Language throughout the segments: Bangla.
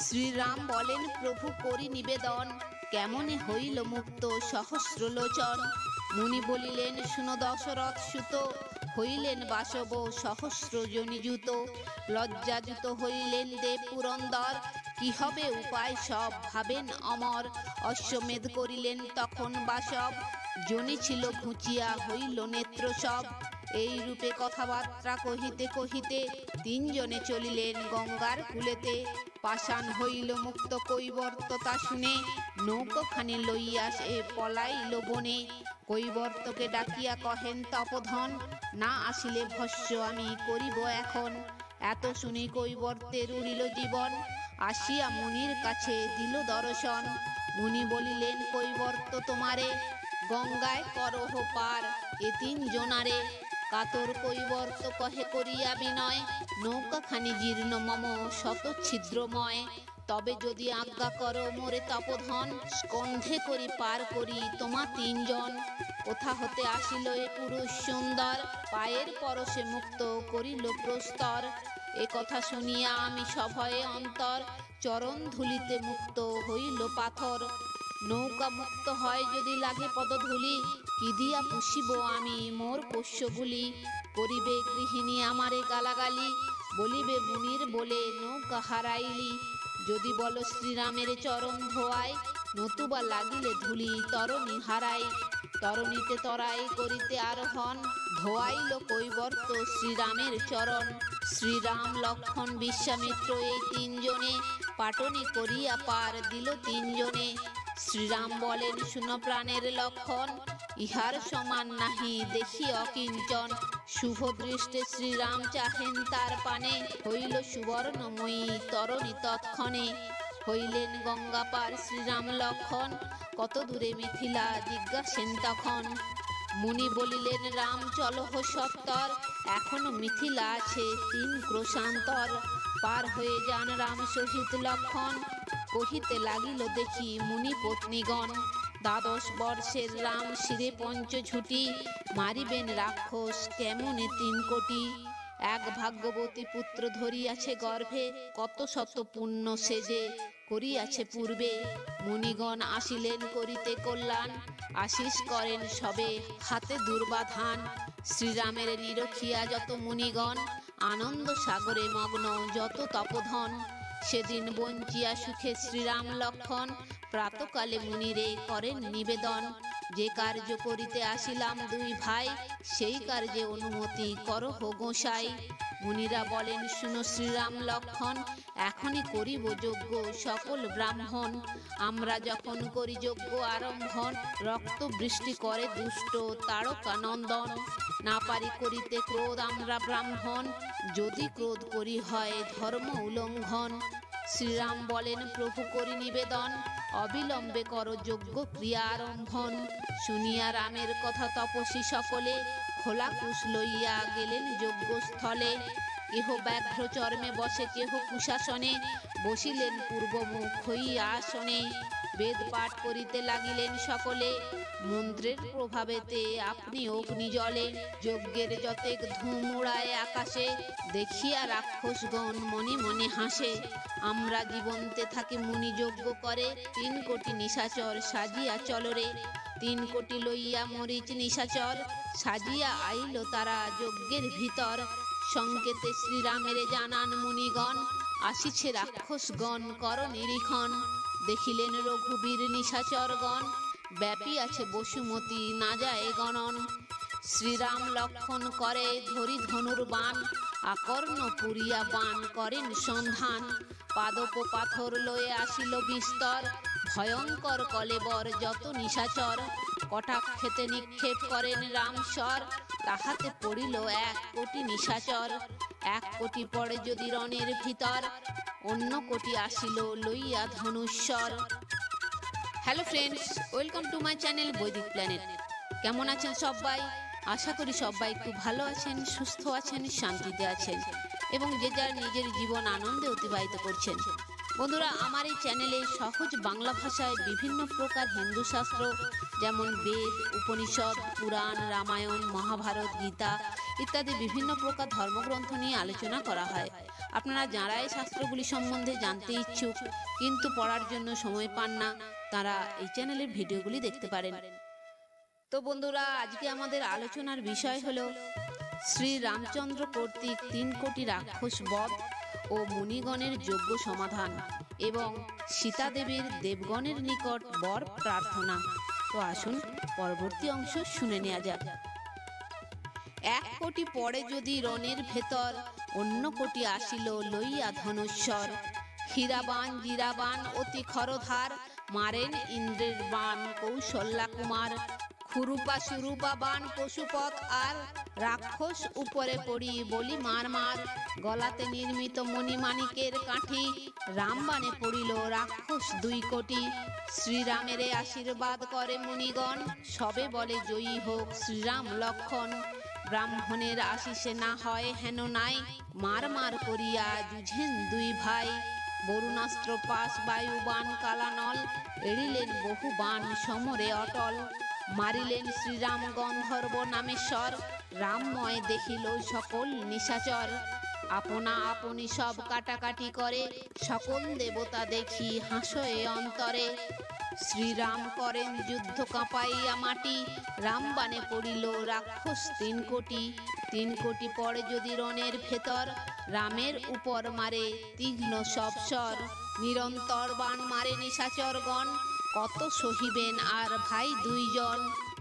শ্রীরাম বলেন, প্রভু করি নিবেদন, কেমনে হইল মুক্ত সহস্রলোচন। মুনি বলিলেন, শুনো দশরথ সুত, হইলেন বাসব সহস্র জনিযুত। লজ্জাযুত হইলেন দেব পুরন্দর, কি হবে উপায় সব ভাবেন অমর। অশ্বমেধ করিলেন তখন বাসব, জনি ছিল ঘুচিয়া হইল নেত্র সব। এই রূপে কথাবার্তা কহিতে কহিতে তিনজনে চলিলেন গঙ্গার কূলেতে। পাষাণ হইল মুক্ত কৈবর্ত তা শুনে, নৌকোখানি লইয়া সে পলাইল বনে। কৈবর্তকে ডাকিয়া কহেন তপোধন, না আসিলে ভস্য আমি করিব এখন। এত শুনি কৈবর্তের উড়িল জীবন, আসিয়া মুনির কাছে দিল দর্শন। মুনি বলিলেন, কৈবর্ত তোমারে, গঙ্গায় করহ পার এ তিন জনারে। কাতর কৈবর্ত কহে করিয়া বিনয়, নৌকাখানি জীর্ণ মম শত ছিদ্রময়। তবে যদি আজ্ঞা করো মোরে তপোধন, স্কন্ধে করি পার করি তোমা তিনজন। কোথা হতে আসিল এ পুরুষ সুন্দর, পায়ের পরশে মুক্ত করিল প্রস্তর। এ কথা শুনিয়া আমি সভয়ে অন্তর, চরণ ধুলিতে মুক্ত হইল পাথর। নৌকা মুক্ত হয় যদি লাগে পদধূলি, কি দিয়া পুষিব আমি মোর পোষ্যগুলি। করিবে গৃহিণী আমারে গালাগালি, বলিবে মুনির বলে নৌকা হারাইলি। যদি বলো শ্রীরামের চরণ ধোয়াই, নতুবা লাগিলে ধুলি তরণী হারাই। তরণীতে তরাই করিতে আরোহণ, ধোয়াইল কৈবর্ত শ্রীরামের চরণ। শ্রীরাম লক্ষ্মণ বিশ্বামিত্র এই তিনজনে, পাটনি করিয়া পার দিল তিনজনে। শ্রীরাম বলেন, শুনো প্রাণের লক্ষণ, ইহার সমান নাহি দেখি অকিঞ্চন। শুভ দৃষ্টে শ্রীরাম চাহেন তার পানে, হইল সুবর্ণময়ী তরণী তৎক্ষণে। হইলেন গঙ্গা পার শ্রীরাম লক্ষণ, কত দূরে মিথিলা জিজ্ঞাসেন তখন। মুনি বলিলেন, রাম চলহ সত্তর, এখনো মিথিলা আছে তিন ক্রোশান্তর। পার হয়ে যান রাম সহিত লক্ষণ, কহিতে লাগিল দেখি মুনি পত্নীগণ। দ্বাদশ বর্ষের রাম শিরে পঞ্চঝুটি, মারিবেন রাক্ষস কেমনে 3 কোটি। এক ভাগ্যবতী পুত্র ধরিয়াছে গর্ভে, কত শত পুণ্য সেজে করিয়াছে পূর্বে। মুনিগণ আসিলেন করিতে কল্যাণ, আশিস করেন সবে হাতে দুর্বাধান। শ্রীরামের নিরখিয়া যত মুনিগণ, আনন্দ সাগরে মগ্ন যত তপোধন। সেদিন বঞ্চিয়া সুখে শ্রীরাম লক্ষণ, প্রাতকালে মুনিরে করেন নিবেদন। যে কার্য করিতে আসিলাম দুই ভাই, সেই কার্যে অনুমতি করহ গোসাই। মুনিরা বলেন, শুনো শ্রীরাম লক্ষণ, এখনই করিব যজ্ঞ সকল ব্রাহ্মণ। আমরা যখন করি যজ্ঞ আরম্ভন, রক্ত বৃষ্টি করে দুষ্ট তারকা নন্দন। না পারি করিতে ক্রোধ আমরা ব্রাহ্মণ, যদি ক্রোধ করি হয় ধর্ম উল্লঙ্ঘন। শ্রীরাম বলেন, প্রভু করি নিবেদন, অবিলম্বে কর যজ্ঞ ক্রিয়া আরম্ভন। শুনিয়া রামের কথা তপস্বী সকলে, খোলা কুশ লইয়া গেলেন যজ্ঞস্থলে। কেহ ব্যাঘ্র চর্মে বসে কেহ কুশাসনে, বসিলেন পূর্বমুখ হইয়া আসনে। বেদ পাঠ করিতে লাগিলেন সকলে, মন্ত্রের প্রভাবেতে আপনি অগ্নি জলে। যজ্ঞের যতেক ধূম উড়ায় আকাশে, দেখিয়া রাক্ষসগণ মনে মনে হাসে। আমরা জীবন্তে থাকি মুনি যজ্ঞ করে, 3 কোটি নিশাচর সাজিয়া চলরে। 3 কোটি লইয়া মরিচ নিশাচর, সাজিয়া আইল তারা যজ্ঞের ভিতর। সংকেতে শ্রীরামের জানান মুনিগণ, আসিছে রাক্ষসগণ কর নিরীক্ষণ। দেখিলেন রঘুবীর নিশাচরগণ, ব্যাপী আছে বসুমতী না যায় গণন। শ্রীরাম লক্ষণ করে ধরি ধনুর বাণ, আকর্ণ পুরিয়া বাণ করেন সন্ধান। পাদপ পাথর লয়ে আসিল বিস্তর, ভয়ঙ্কর কলেবর যত নিশাচর। কটাক্ষেতে নিক্ষেপ করেন রামস্বর, তাহাতে পড়িল 1 কোটি নিশাচর। 1 কোটি পড়ে যদি রণের ভিতর, অন্য কোটি আসিল লইয়া ধনুস্বর। Hello friends, welcome to my channel Vedic Planet. কেমন আছেন সবাই? আশা করি সবাই খুব ভালো আছেন, সুস্থ আছেন, শান্তিতে আছেন এবং যে যার নিজের জীবন আনন্দে অতিবাহিত করছেন। বন্ধুরা, আমার এই চ্যানেলে সহজ বাংলা ভাষায় বিভিন্ন প্রকার হিন্দু শাস্ত্র যেমন বেদ, উপনিষদ, পুরাণ, রামায়ণ, মহাভারত, গীতা ইত্যাদি বিভিন্ন প্রকার ধর্মগ্রন্থ নিয়ে আলোচনা করা হয়। আপনারা যারা এই শাস্ত্রগুলি সম্বন্ধে জানতে ইচ্ছুক কিন্তু পড়ার জন্য সময় পান না, তারা এই চ্যানেলের ভিডিওগুলি দেখতে পারেন। তো বন্ধুরা, আজকে আমাদের আলোচনার বিষয় হলো শ্রী রামচন্দ্র কর্তৃক 3 কোটি রাক্ষস বধ ও মুনিগণের যজ্ঞ সমাধান এবং সীতা দেবীর দেবগণের নিকট বর প্রার্থনা। তো আসুন পরবর্তী অংশ শুনে নেওয়া যাক। 1 কোটি পরে যদি রণের ভেতর অন্য কোটি আসিল লইয়া ধনুশ্বর, হীরাবান জিরাবান অতি খরধার মারেন ইন্দ্রের বাণ কৌশল্যা কুমার, খুরুপা সুরূপা বাণ পশুপথ আর রাক্ষস উপরে পড়ি বলি মার মার, গলাতে নির্মিত মণিমাণিকের কাঠি রামবাণে পড়িল রাক্ষস 2 কোটি। শ্রীরামের আশীর্বাদ করে মুনিগণ সবে বলে জয়ী হোক শ্রীরাম লক্ষণ, ব্রাহ্মণের আশিসে না হয় হেন নাই মার মার করিয়া যুঝেন 2 ভাই, বরুণাস্ত্র পাশ বায়ুবান কালানল এড়িলেন বহু বাণ সমরে অটল, মারিলেন শ্রীরাম গন্ধর্ব নামেশ্বর, রামময় দেখিল সকল নিশাচর, আপনা আপনি সব কাটাকাটি করে সকল দেবতা দেখি হাসয়ে অন্তরে, শ্রীরাম করেন যুদ্ধ কাঁপাইয়া মাটি রামবাণে পড়িল রাক্ষস 3 কোটি। 3 কোটি পরে যদি রণের ভেতর রামের উপর মারে তীক্ষ্ণ সব স্বর, নিরন্তর বাণ মারে নিশাচরগণ কত সহিবেন আর ভাই 2 জন,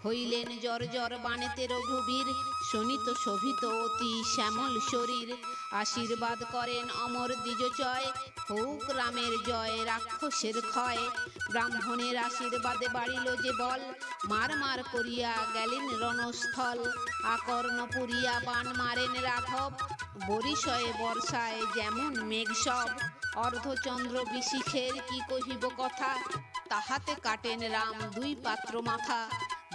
হইলেন জর্জর বাণেতে রঘুবীর শোনিত শোভিত অতি শ্যামল শরীর, আশীর্বাদ করেন অমর দ্বিজচয় হোক রামের জয় রাক্ষসের ক্ষয়, ব্রাহ্মণের আশীর্বাদে বাড়িল যে বল মার মার করিয়া গেলেন রণস্থল, আকর্ণ পুরিয়া বাণ মারেন রাঘব বরিশয়ে বর্ষায় যেমন মেঘ সব, অর্ধচন্দ্র বিশিখের কি কহিব কথা তাহাতে কাটেন রাম 2 পাত্র মাথা।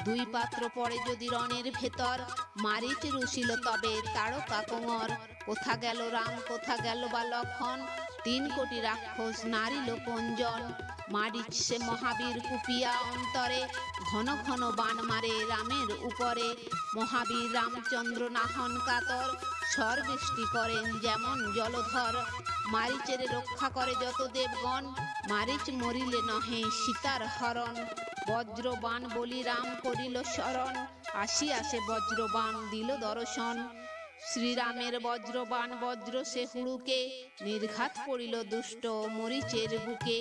2 পাত্র পরে যদি রণের ভেতর মারিচ রুষিল তবে তারকা কোঙর, কোথা গেল রাম কোথা গেল বা লক্ষণ 3 কোটি রাক্ষস নারিল পঞ্জন, মারিচ সে মহাবীর কুপিয়া অন্তরে ঘন ঘন বাণ মারে রামের উপরে, মহাবীর রামচন্দ্র নাহন কাতর সর্বৃষ্টি করেন যেমন জলধর, মারিচের রক্ষা করে যত দেবগণ মারিচ মরিলে নহে সীতার হরণ, বজ্রবাণ বলি রাম করিল শরণ আসি আসে বজ্রবাণ দিল দর্শন, শ্রীরামের বজ্রবাণ বজ্র সে হুড়ুকে নির্ঘাত পড়িল দুষ্ট মরিচের বুকে,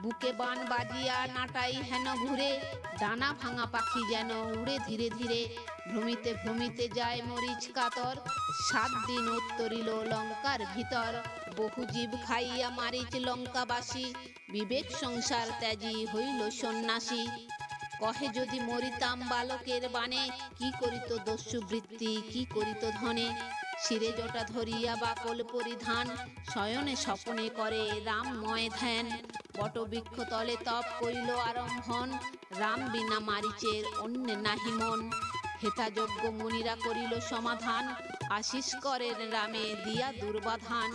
বুকে বাণ বাজিয়া নাটাই হেন ঘুরে ডানা ভাঙা পাখি যেন উড়ে ধীরে ধীরে, ভ্রমিতে ভ্রমিতে যায় মরিচ কাতর 7 দিন উত্তরিল লঙ্কার ভিতর, বহু জীব খাইয়া মারিচ লঙ্কাবাসী বিবেক সংসার ত্যাজি হইল সন্ন্যাসী, কহে যদি মরিতাম বালকের বাণে কি করিত দস্যুবৃত্তি কি করিত ধনে, শিরে জটা ধরিয়া বাকল পরিধান শয়নে স্বপনে করে রামময় ধ্যান, বটবৃক্ষ তলে তপ করিল আরম্ভন রাম বিনা মারিচের অন্য নাহি মন, হেতা যজ্ঞ মুনিরা করিল সমাধান আশিস করেন রামে দিয়া দুর্বাধান,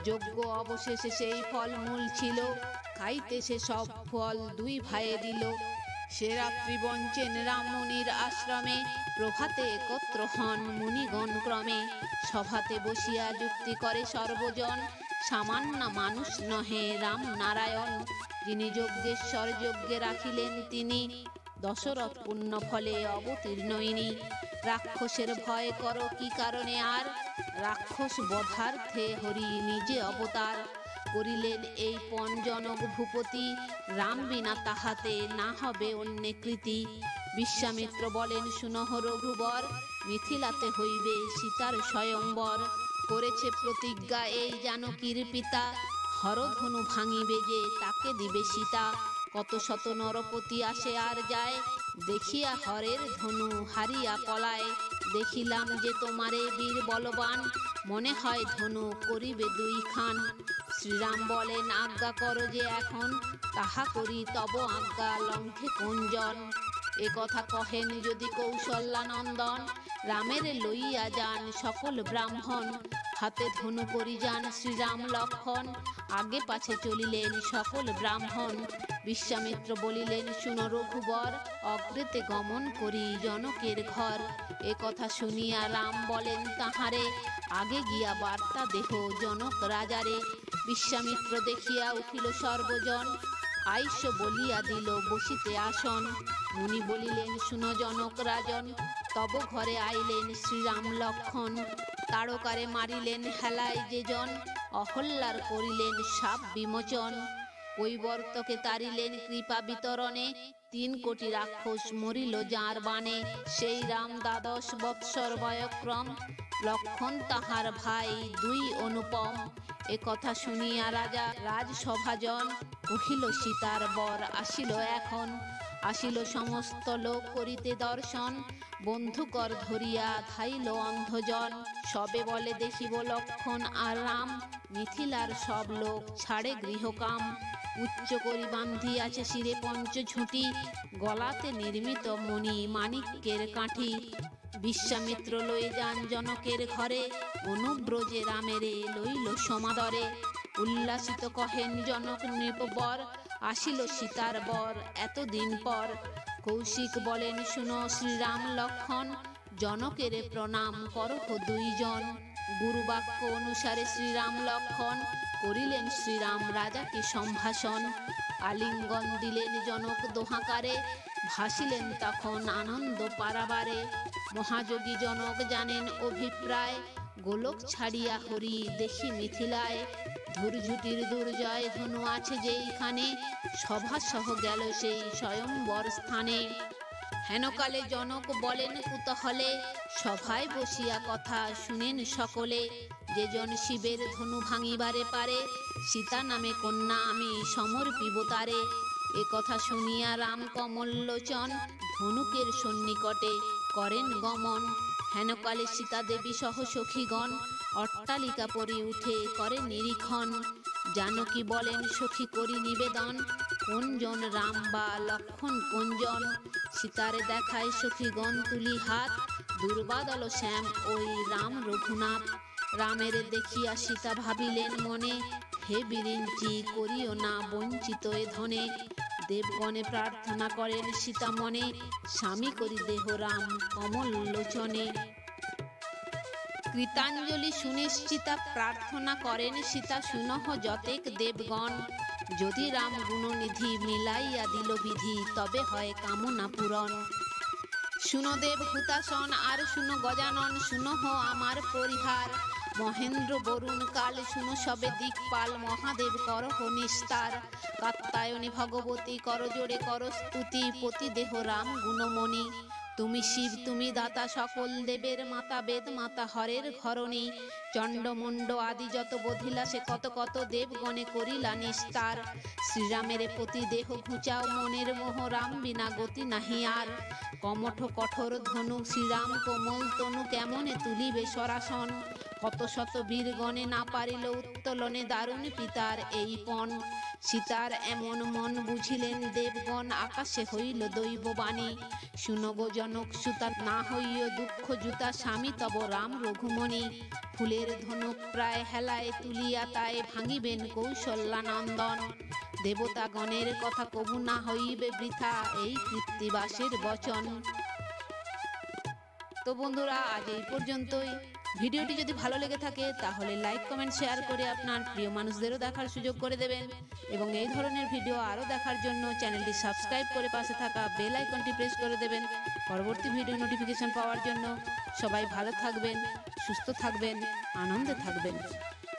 যজ্ঞ অবশেষে সেই ফল মূল ছিল খাইতে সে সব ফল 2 ভাইয়ে দিল, সে রাত্রি বঞ্চেন রাম মুনির আশ্রমে প্রভাতে একত্র হন মুনিগণ ক্রমে, সভাতে বসিয়া যুক্তি করে সর্বজন সামান্য মানুষ নহে রাম নারায়ণ, যিনি যজ্ঞেশ্বর যজ্ঞে রাখিলেন তিনি দশরথ পুণ্য ফলে অবতীর্ণইনি, রাক্ষসের ভয় করো কি কারণে আর রাক্ষস বধার্থে হরি নিজে অবতার, করিলেন এই পঞ্জনক ভূপতি রাম বিনা তাহাতে না হবে অন্য কৃতি, বিশ্বামিত্র বলেন শুনহ রঘুবর মিথিলাতে হইবে সীতার স্বয়ম্বর, করেছে প্রতিজ্ঞা এই জানকীর পিতা হরধনু ভাঙিবে যে তাকে দিবে সীতা, কত শত নরপতি আসে আর যায় দেখিয়া হরের ধনু হারিয়া পলায়, দেখিলাম যে তোমারে বীর বলবান মনে হয় ধনু করিবে 2 খান, শ্রীরাম বলেন আজ্ঞা করো যে এখন তাহা করি তব আজ্ঞা লঙ্ঘে কোনজন, এ কথা কহেন যদি কৌশল্যা নন্দন রামের লইয়া যান সকল ব্রাহ্মণ, হাতে ধনু করি যান শ্রীরাম লক্ষণ আগে পাছে চলিলেন সকল ব্রাহ্মণ। বিশ্বামিত্র বলিলেন, শুনো রঘুবর, অগ্রেতে গমন করি জনকের ঘর। এ কথা শুনিয়া রাম বলেন তাহারে, আগে গিয়া বার্তা দেহ জনক রাজারে। বিশ্বামিত্র দেখিয়া উঠিল সর্বজন, আইস বলিয়া দিল বসিতে আসন। মুনি বলিলেন, শুনো জনক রাজন, তব ঘরে আইলেন শ্রীরাম লক্ষণ। তারকারে মারিলেন হেলায় যে জন, অহল্যার করিলেন সাপ বিমোচন। কৈবর্তকে তারিলেন কৃপা বিতরণে, 3 কোটি রাক্ষস মরিল যার বাণে। সেই রাম 12 বৎসর বয়ক্রম, লক্ষণ তাহার ভাই 2 অনুপম। এ কথা শুনিয়া রাজা রাজসভাজন, কহিল সীতার বর আসিল এখন। আসিল সমস্ত লোক করিতে দর্শন, বন্ধুকর ধরিয়া ধাইল অন্ধজন। সবে বলে দেখিব লক্ষণ আর রাম, মিথিলার সব লোক ছাড়ে গৃহকাম। উচ্চ করি বান্ধিয়াছে শিরে পঞ্চঝুঁটি, গলাতে নির্মিত মণি মাণিক্যের কাঠি। বিশ্বামিত্র লয়ে যান জনকের ঘরে, অনুব্রজে রামেরে লইল সমাদরে। উল্লাসিত কহেন জনক নৃপবর, আসিল সীতার বর এতদিন পর। কৌশিক বলেন, শুনো শ্রীরাম লক্ষণ, জনকের প্রণাম করহ 2 জন। গুরুবাক্য অনুসারে শ্রীরাম লক্ষণ, করিলেন শ্রীরাম রাজাকে সম্ভাষণ। আলিঙ্গন দিলেন জনক দোহাকারে, ভাসিলেন তখন আনন্দ পারাবারে। মহাযোগী জনক জানেন অভিপ্রায়, গোলক ছাড়িয়া হরি দেখি মিথিলায়। ধুরঝুটির দুর্জয় ধনু আছে যেইখানে, সভা সহ গেল সেই স্বয়ম্বর স্থানে। হেনকালে জনক বলেন কুতহলে, সভায় বসিয়া কথা শুনেন সকলে। যে জন শিবের ধনু ভাঙিবারে পারে, সীতা নামে কন্যা আমি সমর্পিব তারে। এ কথা শুনিয়া রাম কমল লোচন, ধনুকের সন্নিকটে করেন গমন। হেনকালে সীতা দেবী সহ সখীগণ, অট্টালিকা পরি উঠে করেন নিরীক্ষণ। জানকী বলেন, সখী করি নিবেদন, কোনজন রাম বা লক্ষণ কোনজন। সীতারে দেখায় সখীগণ তুলি হাত, দুর্বাদল শ্যাম ওই রাম রঘুনাথ। রামের দেখিয়া সীতা ভাবিলেন মনে, হে বিরিঞ্চি করিও না বঞ্চিত এ ধনে। দেবগণে প্রার্থনা করেন সীতা মনে, স্বামী করি দেহ রাম কমল লোচনে। কৃতাঞ্জলি সুনিশ্চিতা প্রার্থনা করেন সীতা, শুনহ যতেক দেবগণ। যদি রাম গুণনিধি মিলাইয়া দিল বিধি, তবে হয় কামনা পূরণ। শুনো দেব হুতাসন আর শুনো গজানন, শুনহ আমার পরিহার। মহেন্দ্র বরুণ কাল শুনো সবে দিকপাল, মহাদেব করহ নিস্তার। কাত্যায়নী ভগবতী কর জোড়ে কর স্তুতি, পতিদেহ রাম গুণমণি। তুমি শিব তুমি দাতা সকল দেবের মাতা, বেদ মাতা হরের ঘরণী। চণ্ডমুণ্ড আদি যত বধিলা, সে কত কত দেবগণে করিলা নিস্তার। শ্রীরামের প্রতি দেহ ঘুচাও মনের মোহ, রাম বিনা গতি নাহি আর। কমঠ কঠোর ধনু শ্রীরাম কোমল তনু, কেমনে তুলিবে সরাসন। কত শত বীরগণে না পারিল উত্তোলনে, দারুণ পিতার এই পণ। সীতার এমন মন বুঝিলেন দেবগণ, আকাশে হইল দৈববাণী। শুনগো জনক সুতা, না হইও দুঃখ জুতা, স্বামী তব রাম রঘুমণি। ফুলের ধনুক প্রায় হেলায় তুলিয়া, তাই ভাঙিবেন কৌশল্যানন্দন। দেবতাগণের কথা কবু না হইবে বৃথা, এই কৃত্তিবাসের বচন। তো বন্ধুরা, আজ এই পর্যন্তই। ভিডিওটি যদি ভালো লেগে থাকে তাহলে লাইক কমেন্ট শেয়ার করে আপনার প্রিয় মানুষদেরও দেখার সুযোগ করে দেবেন, এবং এই ধরনের ভিডিও আরও দেখার জন্য চ্যানেলটি সাবস্ক্রাইব করে পাশে থাকা বেল আইকনটি প্রেস করে দেবেন পরবর্তী ভিডিও নোটিফিকেশন পাওয়ার জন্য। সবাই ভালো থাকবেন, সুস্থ থাকবেন, আনন্দে থাকবেন।